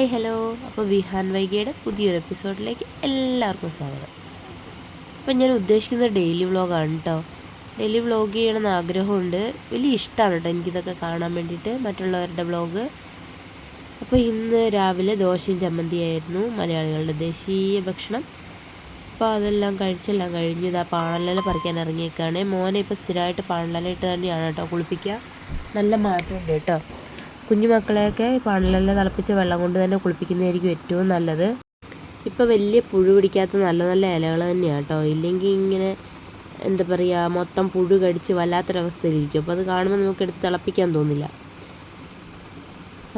Hi hello. അപ്പോൾ വിഹാൻ വൈകിയുടെ പുതിയൊരു എപ്പിസോഡിലേക്ക് എല്ലാവർക്കും സ്വാഗതം. അപ്പോൾ ഞാൻ ഉദ്ദേശിക്കുന്നത് ഡെയിലി വ്ളോഗാണ് കേട്ടോ. ഡെയിലി വ്ളോഗ് ചെയ്യണമെന്ന് ആഗ്രഹമുണ്ട്. വലിയ ഇഷ്ടമാണ് കേട്ടോ എനിക്കിതൊക്കെ കാണാൻ വേണ്ടിയിട്ട്, മറ്റുള്ളവരുടെ വ്ളോഗ്. അപ്പോൾ ഇന്ന് രാവിലെ ദോശയും ചമ്മന്തിയായിരുന്നു മലയാളികളുടെ ദേശീയ ഭക്ഷണം. അപ്പോൾ അതെല്ലാം കഴിഞ്ഞ് ഇതാ പാണലല പറിക്കാൻ ഇറങ്ങിയേക്കാണ്. മോനെ ഇപ്പോൾ സ്ഥിരമായിട്ട് പാണലല ഇട്ട് തന്നെയാണ് കേട്ടോ കുളിപ്പിക്കുക. നല്ല മാറ്റമുണ്ട് കേട്ടോ. കുഞ്ഞു മക്കളെയൊക്കെ പാണലല്ല തിളപ്പിച്ച വെള്ളം കൊണ്ട് തന്നെ കുളിപ്പിക്കുന്നതായിരിക്കും ഏറ്റവും നല്ലത്. ഇപ്പോൾ വലിയ പുഴു പിടിക്കാത്ത നല്ല നല്ല ഇലകൾ തന്നെയാണ് കേട്ടോ. ഇല്ലെങ്കിൽ ഇങ്ങനെ എന്താ പറയുക, മൊത്തം പുഴു കടിച്ച് വല്ലാത്തൊരവസ്ഥയിലിരിക്കും. അപ്പോൾ അത് കാണുമ്പോൾ നമുക്ക് എടുത്ത് തിളപ്പിക്കാൻ തോന്നില്ല.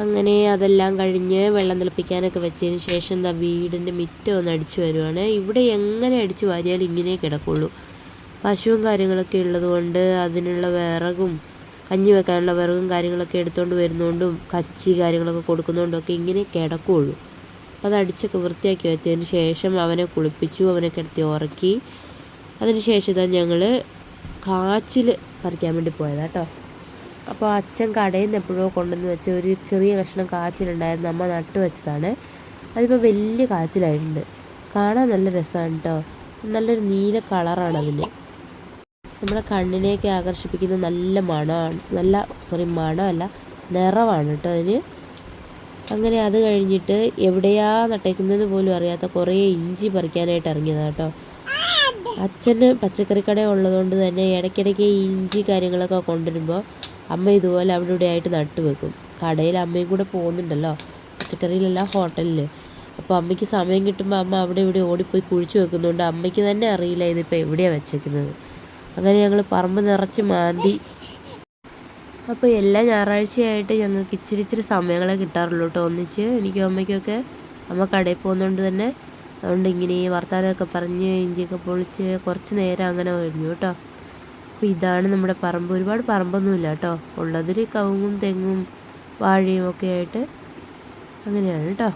അങ്ങനെ അതെല്ലാം കഴിഞ്ഞ് വെള്ളം തിളപ്പിക്കാനൊക്കെ വെച്ചതിന് ശേഷം എന്താ വീടിൻ്റെ മുറ്റം ഒന്ന് അടിച്ചു വരുവാണ്. ഇവിടെ എങ്ങനെ അടിച്ചു വാരിയാലും ഇങ്ങനെ കിടക്കുള്ളൂ. പശുവും കാര്യങ്ങളൊക്കെ ഉള്ളത് കൊണ്ട് അതിനുള്ള വിറകും കഞ്ഞി വെക്കാനുള്ള വിറകും കാര്യങ്ങളൊക്കെ എടുത്തുകൊണ്ട് വരുന്നതുകൊണ്ടും കച്ചി കാര്യങ്ങളൊക്കെ കൊടുക്കുന്നതുകൊണ്ടും ഒക്കെ ഇങ്ങനെ കിടക്കുകയുള്ളൂ. അപ്പോൾ അത് അടിച്ചൊക്കെ വൃത്തിയാക്കി വെച്ചതിന് ശേഷം അവനെ കുളിപ്പിച്ചു, അവനെ കിടത്തി ഉറക്കി. അതിന് ശേഷം ഇതാ ഞങ്ങൾ കാച്ചിൽ പറിക്കാൻ വേണ്ടി പോയതാണ് കേട്ടോ. അപ്പോൾ അച്ഛൻ കടയിൽ നിന്ന് എപ്പോഴോ കൊണ്ടുവന്ന് വെച്ച ഒരു ചെറിയ കഷ്ണം കാച്ചിലുണ്ടായിരുന്നു, അമ്മ നട്ടു വെച്ചതാണ്. അതിപ്പോൾ വലിയ കാച്ചിലായിട്ടുണ്ട്. കാണാൻ നല്ല രസമാണ് കേട്ടോ. നല്ലൊരു നീല കളറാണ് അതിന്. നമ്മുടെ കണ്ണിനെയൊക്കെ ആകർഷിപ്പിക്കുന്ന നല്ല മണമല്ല നിറമാണ് കേട്ടോ അതിന്. അങ്ങനെ അത് കഴിഞ്ഞിട്ട് എവിടെയാ നട്ടേക്കുന്നത് പോലും അറിയാത്ത കുറേ ഇഞ്ചി പറിക്കാനായിട്ട് ഇറങ്ങിയതാണ് കേട്ടോ. അച്ഛന് പച്ചക്കറി കട ഉള്ളതുകൊണ്ട് തന്നെ ഇടയ്ക്കിടയ്ക്ക് ഈ ഇഞ്ചി കാര്യങ്ങളൊക്കെ കൊണ്ടുവരുമ്പോൾ അമ്മ ഇതുപോലെ അവിടെ ഇവിടെ ആയിട്ട് നട്ടു വെക്കും. കടയിൽ അമ്മയും കൂടെ പോകുന്നുണ്ടല്ലോ, പച്ചക്കറിയിലല്ല ഹോട്ടലിൽ. അപ്പോൾ അമ്മയ്ക്ക് സമയം കിട്ടുമ്പോൾ അമ്മ അവിടെ ഇവിടെ ഓടിപ്പോയി കുഴിച്ചു വെക്കുന്നുണ്ട്. അമ്മയ്ക്ക് തന്നെ അറിയില്ല ഇതിപ്പോൾ എവിടെയാണ് വെച്ചേക്കുന്നത്. അങ്ങനെ ഞങ്ങൾ പറമ്പ് നിറച്ച് മാന്തി. അപ്പോൾ എല്ലാ ഞായറാഴ്ചയായിട്ട് ഞങ്ങൾക്ക് ഇച്ചിരി സമയങ്ങളെ കിട്ടാറുള്ളൂ കേട്ടോ ഒന്നിച്ച്, എനിക്കും അമ്മയ്ക്കൊക്കെ. അമ്മ കടയിൽ പോകുന്നതുകൊണ്ട് തന്നെ അതുകൊണ്ട് ഇങ്ങനെ വർത്താനമൊക്കെ പറഞ്ഞ് ഇഞ്ചിയൊക്കെ പൊളിച്ച് കുറച്ച് നേരം അങ്ങനെ കഴിഞ്ഞു കേട്ടോ. അപ്പോൾ ഇതാണ് നമ്മുടെ പറമ്പ്. ഒരുപാട് പറമ്പൊന്നുമില്ല കേട്ടോ, ഉള്ളതിൽ കവുങ്ങും തെങ്ങും വാഴയും ഒക്കെ ആയിട്ട് അങ്ങനെയാണ് കേട്ടോ.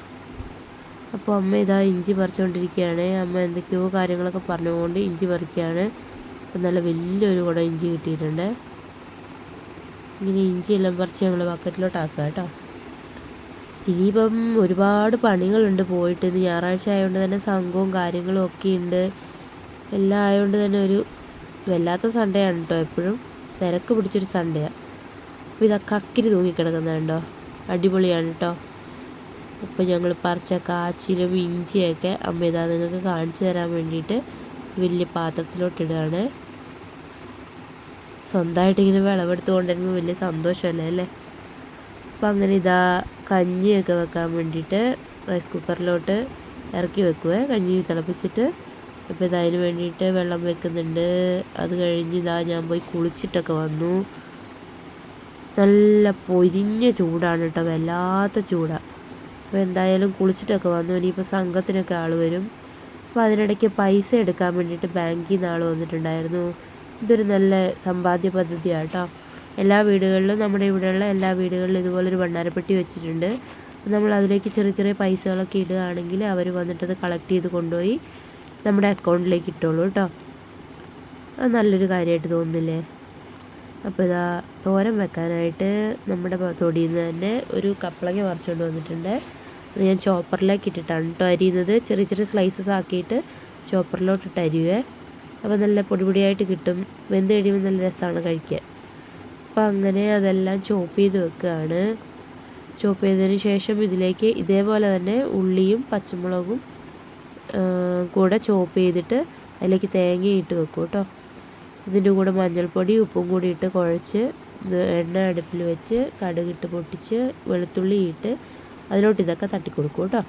അപ്പോൾ അമ്മ ഇതാ ഇഞ്ചി പറിച്ചുകൊണ്ടിരിക്കുകയാണ്. അമ്മ എന്തൊക്കെയോ കാര്യങ്ങളൊക്കെ പറഞ്ഞുകൊണ്ട് ഇഞ്ചി പറിക്കുകയാണ്. അപ്പം നല്ല വലിയൊരു കുടം ഇഞ്ചി കിട്ടിയിട്ടുണ്ട്. ഇങ്ങനെ ഇഞ്ചിയെല്ലാം പറിച്ച് ഞങ്ങൾ ബക്കറ്റിലോട്ടാക്കുക കേട്ടോ. ഇനിയിപ്പം ഒരുപാട് പണികളുണ്ട് പോയിട്ട്. ഇന്ന് ഞായറാഴ്ച ആയതുകൊണ്ട് തന്നെ സംഘവും കാര്യങ്ങളും ഒക്കെ ഉണ്ട്. എല്ലാം ആയതുകൊണ്ട് തന്നെ ഒരു വല്ലാത്ത സൺഡേ ആണ് കേട്ടോ. എപ്പോഴും തിരക്ക് പിടിച്ചൊരു സൺഡേയാണ്. അപ്പോൾ ഇതാ കക്കിരി തൂങ്ങിക്കിടക്കുന്നുണ്ടോ, അടിപൊളിയാണ് കേട്ടോ. അപ്പോൾ ഞങ്ങൾ പറിച്ച കാച്ചിലും ഇഞ്ചിയൊക്കെ അമ്മ ഇതാ നിങ്ങൾക്ക് കാണിച്ചു തരാൻ വേണ്ടിയിട്ട് വലിയ പാത്രത്തിലോട്ടിടുകയാണ്. സ്വന്തമായിട്ട് ഇങ്ങനെ വിളവെടുത്ത് കൊണ്ടുവരുമ്പോൾ വലിയ സന്തോഷമല്ലേ അല്ലേ. അപ്പം അങ്ങനെ ഇതാ കഞ്ഞിയൊക്കെ വെക്കാൻ വേണ്ടിയിട്ട് റൈസ് കുക്കറിലോട്ട് ഇറക്കി വെക്കുവേ, കഞ്ഞി തിളപ്പിച്ചിട്ട്. അപ്പോൾ ഇതിന് വേണ്ടിയിട്ട് വെള്ളം വെക്കുന്നുണ്ട്. അത് കഴിഞ്ഞ് ഇതാ ഞാൻ പോയി കുളിച്ചിട്ടൊക്കെ വന്നു. നല്ല പൊരിഞ്ഞ ചൂടാണ് കേട്ടോ, വല്ലാത്ത ചൂടാണ്. അപ്പോൾ എന്തായാലും കുളിച്ചിട്ടൊക്കെ വന്നു. ഇനിയിപ്പോൾ സംഘത്തിനൊക്കെ ആൾ വരും. അപ്പോൾ അതിനിടയ്ക്ക് പൈസ എടുക്കാൻ വേണ്ടിയിട്ട് ബാങ്കിൽ നിന്ന് ആൾ വന്നിട്ടുണ്ടായിരുന്നു. ഇതൊരു നല്ല സമ്പാദ്യ പദ്ധതിയാണ് കേട്ടോ. എല്ലാ വീടുകളിലും, നമ്മുടെ ഇവിടെയുള്ള എല്ലാ വീടുകളിലും ഇതുപോലൊരു ഭണ്ഡാരപ്പെട്ടി വെച്ചിട്ടുണ്ട്. നമ്മൾ അതിലേക്ക് ചെറിയ ചെറിയ പൈസകളൊക്കെ ഇടുകയാണെങ്കിൽ അവർ വന്നിട്ടത് കളക്ട് ചെയ്ത് കൊണ്ടുപോയി നമ്മുടെ അക്കൗണ്ടിലേക്ക് ഇട്ടോളൂ കേട്ടോ. അത് നല്ലൊരു കാര്യമായിട്ട് തോന്നുന്നില്ലേ. അപ്പോൾ ഇതാ തോരൻ വെക്കാനായിട്ട് നമ്മുടെ തൊടിയിൽ നിന്ന് തന്നെ ഒരു കപ്പളങ്ങ പറിച്ചുകൊണ്ട് വന്നിട്ടുണ്ട്. അത് ഞാൻ ചോപ്പറിലേക്ക് ഇട്ടിട്ടാണ് കേട്ടോ അരിയുന്നത്. ചെറിയ ചെറിയ സ്ലൈസസ് ആക്കിയിട്ട് ചോപ്പറിലോട്ടിട്ട് അരിയുവേ. അപ്പോൾ നല്ല പൊടിപൊടിയായിട്ട് കിട്ടും. വെന്ത് കഴിയുമ്പോൾ നല്ല രസമാണ് കഴിക്കാൻ. അപ്പോൾ അങ്ങനെ അതെല്ലാം ചോപ്പ് ചെയ്ത് വെക്കുകയാണ്. ചോപ്പ് ചെയ്തതിന് ശേഷം ഇതിലേക്ക് ഇതേപോലെ തന്നെ ഉള്ളിയും പച്ചമുളകും കൂടെ ചോപ്പ് ചെയ്തിട്ട് അതിലേക്ക് തേങ്ങ ഇട്ട് വെക്കും കേട്ടോ. ഇതിൻ്റെ കൂടെ മഞ്ഞൾപ്പൊടി ഉപ്പും കൂടി ഇട്ട് കുഴച്ച് എണ്ണ അടുപ്പിൽ വെച്ച് കടുകിട്ട് പൊട്ടിച്ച് വെളുത്തുള്ളി ഇട്ട് അതിലോട്ട് ഇതൊക്കെ തട്ടിക്കൊടുക്കും കേട്ടോ.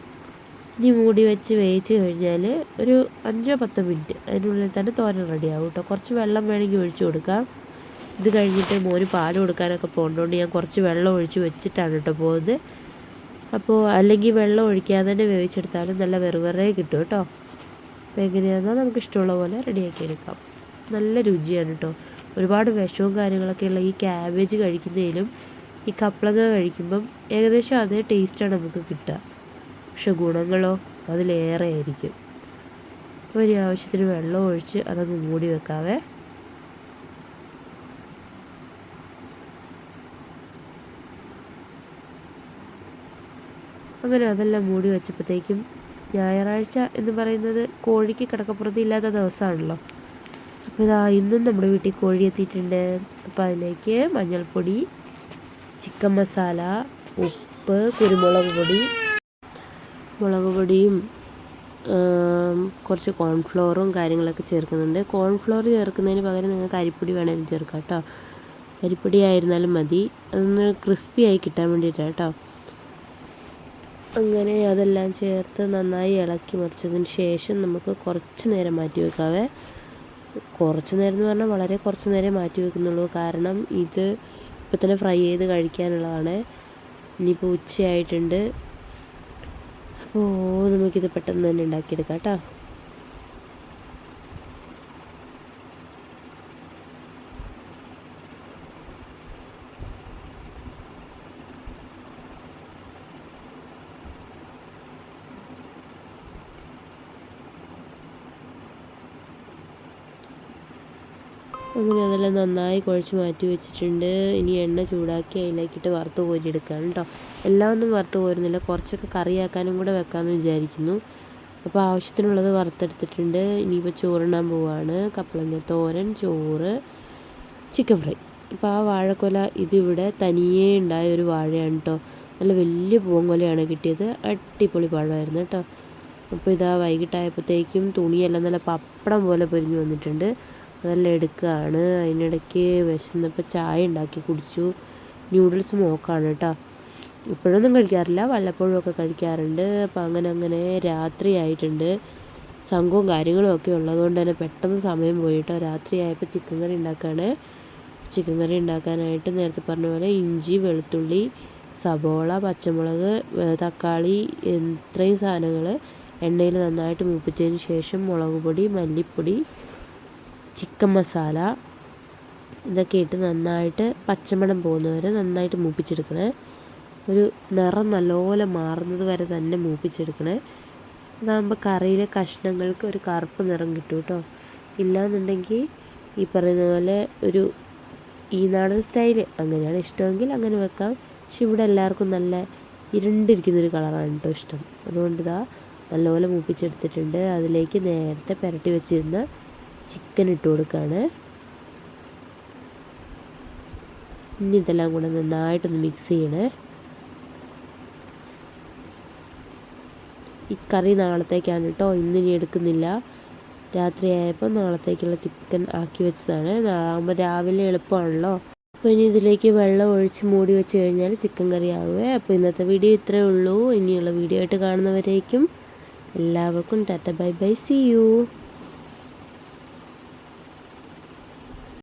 ഇനി മൂടി വെച്ച് വേവിച്ച് കഴിഞ്ഞാൽ ഒരു 5-10 മിനിറ്റ് അതിനുള്ളിൽ തന്നെ തോരൻ റെഡിയാവും കേട്ടോ. കുറച്ച് വെള്ളം വേണമെങ്കിൽ ഒഴിച്ചു കൊടുക്കാം. ഇത് കഴിഞ്ഞിട്ട് മോന് പാൽ കൊടുക്കാനൊക്കെ പോകുന്നതുകൊണ്ട് ഞാൻ കുറച്ച് വെള്ളം ഒഴിച്ച് വെച്ചിട്ടാണ് കേട്ടോ പോകുന്നത്. അപ്പോൾ അല്ലെങ്കിൽ വെള്ളം ഒഴിക്കാതെ തന്നെ വേവിച്ചെടുത്താലും നല്ല വെറുതെ കിട്ടും കേട്ടോ. അപ്പോൾ എങ്ങനെയാണെന്നാൽ നമുക്ക് ഇഷ്ടമുള്ള പോലെ റെഡിയാക്കി എടുക്കാം. നല്ല രുചിയാണ് കേട്ടോ. ഒരുപാട് വിഷവും കാര്യങ്ങളൊക്കെ ഉള്ള ഈ ക്യാബേജ് കഴിക്കുന്നതിലും ഈ കപ്പളങ്ങ കഴിക്കുമ്പം ഏകദേശം അതേ ടേസ്റ്റാണ് നമുക്ക് കിട്ടുക. പക്ഷെ ഗുണങ്ങളോ അതിലേറെ ആയിരിക്കും. അപ്പോൾ ഇനി ആവശ്യത്തിന് വെള്ളം ഒഴിച്ച് അതങ്ങ് മൂടി വെക്കാവേ. അങ്ങനെ അതെല്ലാം മൂടി വെച്ചപ്പോഴത്തേക്കും ഞായറാഴ്ച എന്ന് പറയുന്നത് കോഴിക്ക് കിടക്കപ്പുറത്ത് ഇല്ലാത്ത ദിവസമാണല്ലോ. അപ്പോൾ ഇതാ ഇന്നും നമ്മുടെ വീട്ടിൽ കോഴി എത്തിയിട്ടുണ്ട്. അപ്പോൾ അതിലേക്ക് മഞ്ഞൾപ്പൊടി, ചിക്കൻ മസാല, ഉപ്പ്, കുരുമുളക് പൊടി, മുളക് പൊടിയും കുറച്ച് കോൺഫ്ലോറും കാര്യങ്ങളൊക്കെ ചേർക്കുന്നുണ്ട്. കോൺഫ്ലോർ ചേർക്കുന്നതിന് പകരം നിങ്ങൾക്ക് അരിപ്പൊടി വേണമെങ്കിലും ചേർക്കാം കേട്ടോ. അരിപ്പൊടി ആയിരുന്നാലും മതി. അതൊന്ന് ക്രിസ്പി ആയി കിട്ടാൻ വേണ്ടിയിട്ടാണ് കേട്ടോ. അങ്ങനെ അതെല്ലാം ചേർത്ത് നന്നായി ഇളക്കി മറിച്ചതിന് ശേഷം നമുക്ക് കുറച്ച് നേരം മാറ്റി വെക്കാവേ. കുറച്ച് നേരം എന്ന് പറഞ്ഞാൽ വളരെ കുറച്ച് നേരം മാറ്റി വെക്കുന്നുള്ളൂ. കാരണം ഇത് ഇപ്പം തന്നെ ഫ്രൈ ചെയ്ത് കഴിക്കാനുള്ളതാണ്. ഇനിയിപ്പോൾ ഉച്ചയായിട്ടുണ്ട്. അപ്പോൾ നമുക്കിത് പെട്ടെന്ന് തന്നെ ഉണ്ടാക്കിയെടുക്കാം കേട്ടോ. അങ്ങനെ അതെല്ലാം നന്നായി കുഴച്ച് മാറ്റി വെച്ചിട്ടുണ്ട്. ഇനി എണ്ണ ചൂടാക്കി അതിലേക്കിട്ട് വറുത്ത് കോരിയെടുക്കുകയാണ് കേട്ടോ. എല്ലാം ഒന്നും വറുത്ത് കോരുന്നില്ല, കുറച്ചൊക്കെ കറിയാക്കാനും കൂടെ വെക്കാമെന്ന് വിചാരിക്കുന്നു. അപ്പോൾ ആവശ്യത്തിനുള്ളത് വറുത്തെടുത്തിട്ടുണ്ട്. ഇനിയിപ്പോൾ ചോറിടാൻ പോവാണ്. കപ്പളങ്ങ തോരൻ, ചോറ്, ചിക്കൻ ഫ്രൈ. അപ്പോൾ ആ വാഴക്കൊല ഇതിവിടെ തനിയേ ഉണ്ടായ ഒരു വാഴയാണ് കേട്ടോ. നല്ല വലിയ പൂവൻകൊലയാണ് കിട്ടിയത്. അടിപൊളി പഴമായിരുന്നു കേട്ടോ. അപ്പോൾ ഇതാ വൈകിട്ടായപ്പോഴത്തേക്കും തുണിയെല്ലാം നല്ല പപ്പടം പോലെ പൊരിഞ്ഞ് വന്നിട്ടുണ്ട്. അതെല്ലാം എടുക്കുകയാണ്. അതിനിടയ്ക്ക് വിശന്നപ്പോൾ ചായ ഉണ്ടാക്കി കുടിച്ചു. ന്യൂഡിൽസ് മോക്കാണ് കേട്ടോ. ഇപ്പോഴൊന്നും കഴിക്കാറില്ല, വല്ലപ്പോഴും ഒക്കെ കഴിക്കാറുണ്ട്. അപ്പോൾ അങ്ങനെ രാത്രി ആയിട്ടുണ്ട്. സംഘവും കാര്യങ്ങളും ഒക്കെ ഉള്ളതുകൊണ്ട് തന്നെ പെട്ടെന്ന് സമയം പോയിട്ടോ. രാത്രി ആയപ്പോൾ ചിക്കൻ കറി ഉണ്ടാക്കുകയാണ്. ചിക്കൻ കറി ഉണ്ടാക്കാനായിട്ട് നേരത്തെ പറഞ്ഞ പോലെ ഇഞ്ചി, വെളുത്തുള്ളി, സബോള, പച്ചമുളക്, തക്കാളി, ഇത്രയും സാധനങ്ങൾ എണ്ണയിൽ നന്നായിട്ട് മൂപ്പിച്ചതിന് ശേഷം മുളക് പൊടി, മല്ലിപ്പൊടി, ചിക്കൻ മസാല ഇതൊക്കെ ഇട്ട് നന്നായിട്ട് പച്ചമണം പോകുന്നവരെ നന്നായിട്ട് മൂപ്പിച്ചെടുക്കണേ. ഒരു നിറം നല്ലപോലെ മാറുന്നത് വരെ തന്നെ മൂപ്പിച്ചെടുക്കണേ. അതാകുമ്പോൾ കറിയിലെ കഷ്ണങ്ങൾക്ക് ഒരു കറുപ്പ് നിറം കിട്ടും കേട്ടോ. ഇല്ലയെന്നുണ്ടെങ്കിൽ ഈ പറയുന്ന പോലെ ഒരു ഈ നാടൻ സ്റ്റൈല് അങ്ങനെയാണ് ഇഷ്ടമെങ്കിൽ അങ്ങനെ വെക്കാം. പക്ഷെ ഇവിടെ എല്ലാവർക്കും നല്ല ഇരുണ്ടിരിക്കുന്നൊരു കളറാണ് കേട്ടോ ഇഷ്ടം. അതുകൊണ്ട് ഇതാ നല്ലപോലെ മൂപ്പിച്ചെടുത്തിട്ടുണ്ട്. അതിലേക്ക് നേരത്തെ പുരട്ടി വെച്ചിരുന്ന ചിക്കൻ ഇട്ട് കൊടുക്കുകയാണ്. ഇനി ഇതെല്ലാം കൂടെ നന്നായിട്ടൊന്ന് മിക്സ് ചെയ്യണേ. ഈ കറി നാളത്തേക്കാണ് കേട്ടോ, ഇന്നിനി എടുക്കുന്നില്ല. രാത്രിയായപ്പോൾ നാളത്തേക്കുള്ള ചിക്കൻ ആക്കി വെച്ചതാണ്. ആകുമ്പോൾ രാവിലെ എളുപ്പമാണല്ലോ. അപ്പോൾ ഇനി ഇതിലേക്ക് വെള്ളം ഒഴിച്ച് മൂടി വെച്ച് കഴിഞ്ഞാൽ ചിക്കൻ കറി ആവുമേ. അപ്പോൾ ഇന്നത്തെ വീഡിയോ ഇത്രയേ ഉള്ളൂ. ഇനിയുള്ള വീഡിയോ ആയിട്ട് കാണുന്നവരേക്കും എല്ലാവർക്കും tata bye bye, see U.